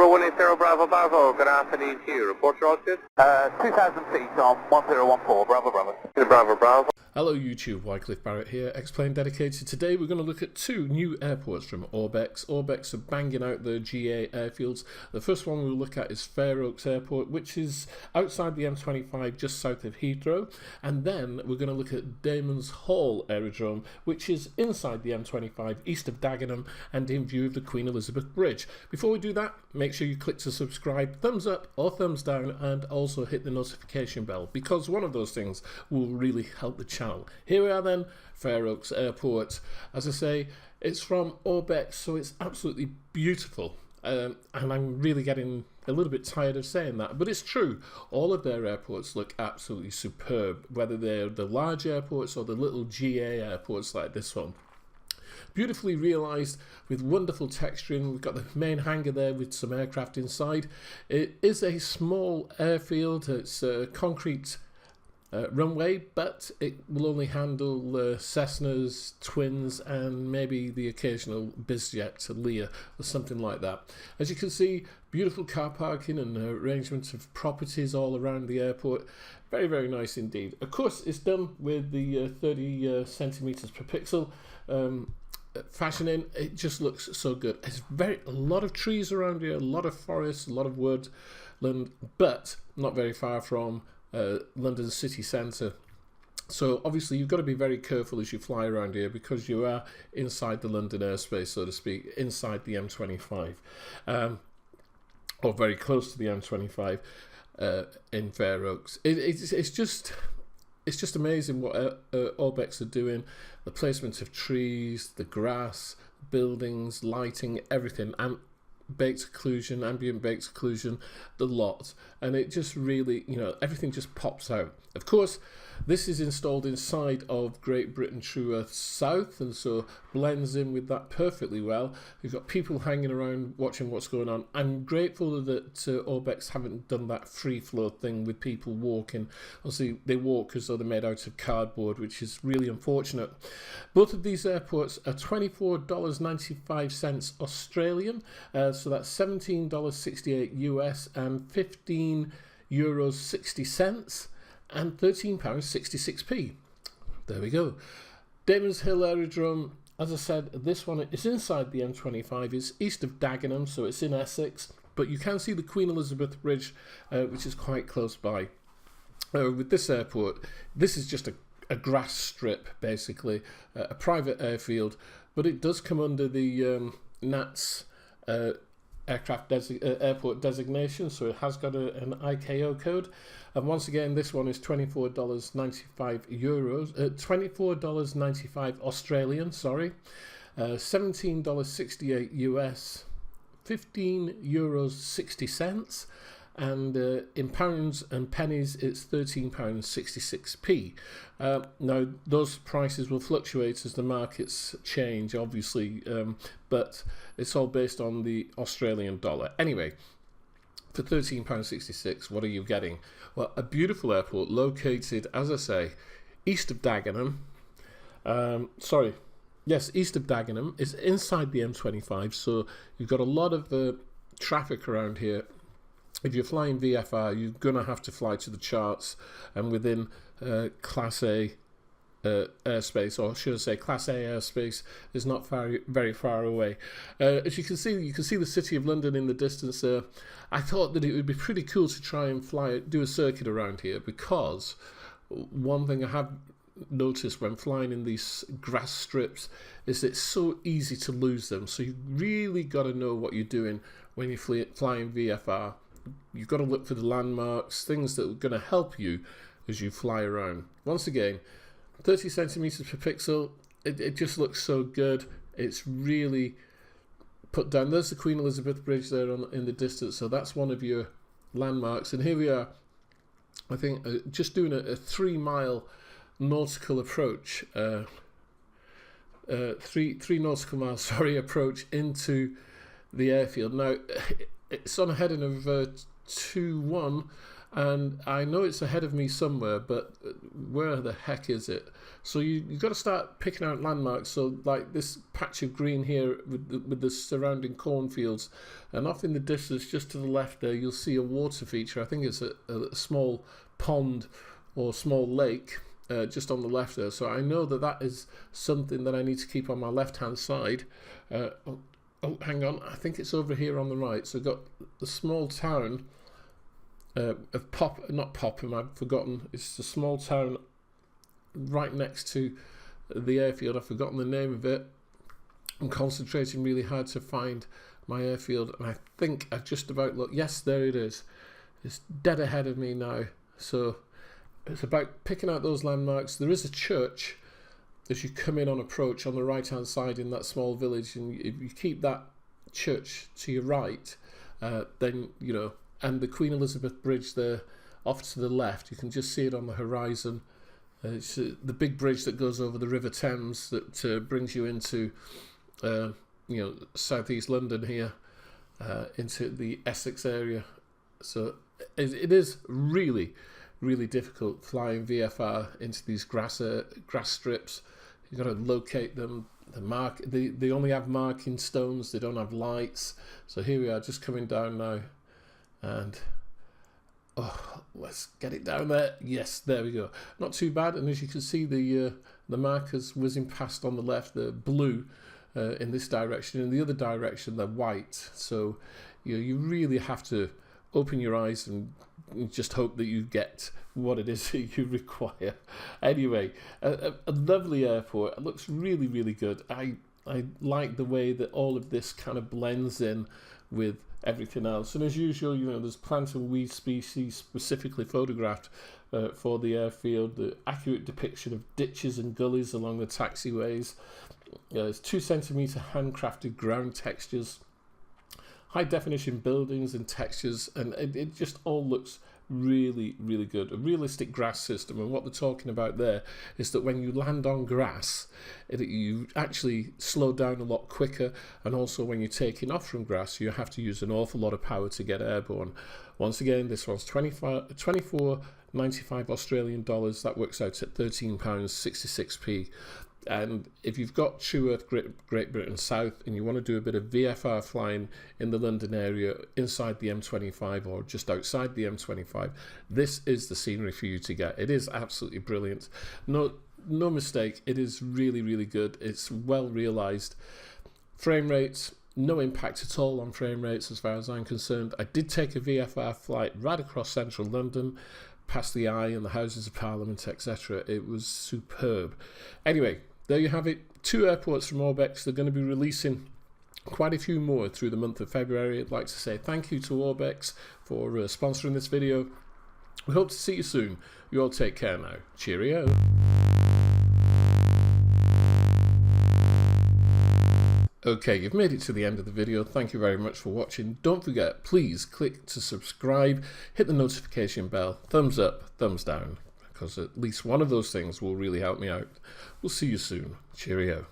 180 Bravo Bravo, good afternoon to you. Report your altitude? 2,000 feet on 1014, Bravo Bravo. Bravo Bravo. Hello YouTube, Wycliffe Barrett here, Xplane dedicated. Today we're going to look at two new airports from Orbx. Orbx are banging out their GA airfields. The first one we'll look at is Fair Oaks Airport, which is outside the M25 just south of Heathrow. And then we're going to look at Damon's Hall Aerodrome, which is inside the M25 east of Dagenham and in view of the Queen Elizabeth Bridge. Before we do that, make sure you click to subscribe, thumbs up or thumbs down, and also hit the notification bell, because one of those things will really help the channel. Here we are then, Fair Oaks Airport. As I say, it's from Orbx, so it's absolutely beautiful. And I'm really getting a little bit tired of saying that, but it's true. All of their airports look absolutely superb, whether they're the large airports or the little GA airports like this one. Beautifully realised with wonderful texturing. We've got the main hangar there with some aircraft inside. It is a small airfield. It's a concrete runway, but it will only handle Cessnas, Twins, and maybe the occasional BizJet, Lear, or something like that. As you can see, beautiful car parking and arrangement of properties all around the airport. Very, very nice indeed. Of course, it's done with the 30 centimeters per pixel fashioning. It just looks so good. It's a lot of trees around here, a lot of forests, a lot of woodland, but not very far from London city centre. So obviously you've got to be very careful as you fly around here, because you are inside the London airspace, so to speak, inside the M25, or very close to the M25 in Fair Oaks. It's just amazing what Orbx are doing. The placement of trees, the grass, buildings, lighting, everything, and baked occlusion, ambient baked occlusion, the lot. And it just really, everything just pops out. Of course, this is installed inside of Great Britain True Earth South, and so blends in with that perfectly well. You've got people hanging around watching what's going on. I'm grateful that Orbx haven't done that free flow thing with people walking. Obviously, they walk as though they're made out of cardboard, which is really unfortunate. Both of these airports are $24.95 Australian, so that's $17.68 US and €15.60 and £13.66p. There we go. Damon's Hill Aerodrome, as I said, this one is inside the M25, it's east of Dagenham, so it's in Essex, but you can see the Queen Elizabeth Bridge, which is quite close by. With this airport, this is just a grass strip, basically, a private airfield, but it does come under the NATS airport designation, so it has got an ICAO code. And once again, this one is $24.95 Australian, sorry, $17.68 US, €15.60, and in pounds and pennies it's £13.66p. Now those prices will fluctuate as the markets change, obviously, but it's all based on the Australian dollar. Anyway, for £13.66, what are you getting? Well, a beautiful airport located, as I say, east of Dagenham. East of Dagenham. It's inside the M25, so you've got a lot of traffic around here. If you're flying VFR, you're going to have to fly to the charts and within Class A airspace, or should I say Class A airspace, is not very far away. As you can see the City of London in the distance there. I thought that it would be pretty cool to try and do a circuit around here, because one thing I have noticed when flying in these grass strips is it's so easy to lose them. So you've really got to know what you're doing when you're flying VFR. You've got to look for the landmarks, things that are going to help you as you fly around. Once again, 30 centimeters per pixel, it just looks so good. It's really put down. There's the Queen Elizabeth Bridge there in the distance, so that's one of your landmarks. And here we are, I think, just doing a 3-mile nautical approach, 3 nautical miles, approach into the airfield. Now, it's on a heading of 21, and I know it's ahead of me somewhere, but where the heck is it? So you've got to start picking out landmarks. So like this patch of green here with the surrounding cornfields, and off in the distance just to the left there you'll see a water feature. I think it's a small pond or small lake just on the left there. So I know that that is something that I need to keep on my left hand side. Oh, hang on, I think it's over here on the right. So I've got the small town of Popham, I've forgotten. It's a small town right next to the airfield. I've forgotten the name of it. I'm concentrating really hard to find my airfield, and I think I've just about looked. Yes, there it is. It's dead ahead of me now. So it's about picking out those landmarks. There is a church as you come in on approach on the right hand side in that small village, and if you keep that church to your right, then you know, and the Queen Elizabeth Bridge there off to the left, you can just see it on the horizon. It's the big bridge that goes over the River Thames that brings you into you know, southeast London here, into the Essex area. So it is really difficult flying VFR into these grass strips. You've got to locate them. They only have marking stones. They don't have lights. So here we are, just coming down now, and oh, let's get it down there. Yes, there we go. Not too bad. And as you can see, the markers whizzing past on the left, the blue in this direction. In the other direction, they're white. So you really have to open your eyes and just hope that you get what it is that you require. Anyway, a lovely airport. It looks really good. I like the way that all of this kind of blends in with everything else. And as usual, you know, there's plant and weed species specifically photographed for the airfield. The accurate depiction of ditches and gullies along the taxiways. There's 2 centimeter handcrafted ground textures, high definition buildings and textures, and it just all looks really good. A realistic grass system, and what they're talking about there is that when you land on grass, you actually slow down a lot quicker, and also when you're taking off from grass you have to use an awful lot of power to get airborne. Once again, this one's $24.95 Australian dollars. That works out at £13.66p. And if you've got True Earth Great Britain South and you want to do a bit of VFR flying in the London area inside the M25 or just outside the M25, this is the scenery for you to get. It is absolutely brilliant. No mistake, it is really good. It's well realized. Frame rates, no impact at all on frame rates as far as I'm concerned. I did take a VFR flight right across central London, past the Eye and the Houses of Parliament, etc. It was superb. Anyway, there you have it. 2 airports from Orbx. They're going to be releasing quite a few more through the month of February. I'd like to say thank you to Orbx for sponsoring this video. We hope to see you soon. You all take care now. Cheerio. Okay, you've made it to the end of the video. Thank you very much for watching. Don't forget, please click to subscribe, hit the notification bell, thumbs up, thumbs down, because at least one of those things will really help me out. We'll see you soon. Cheerio.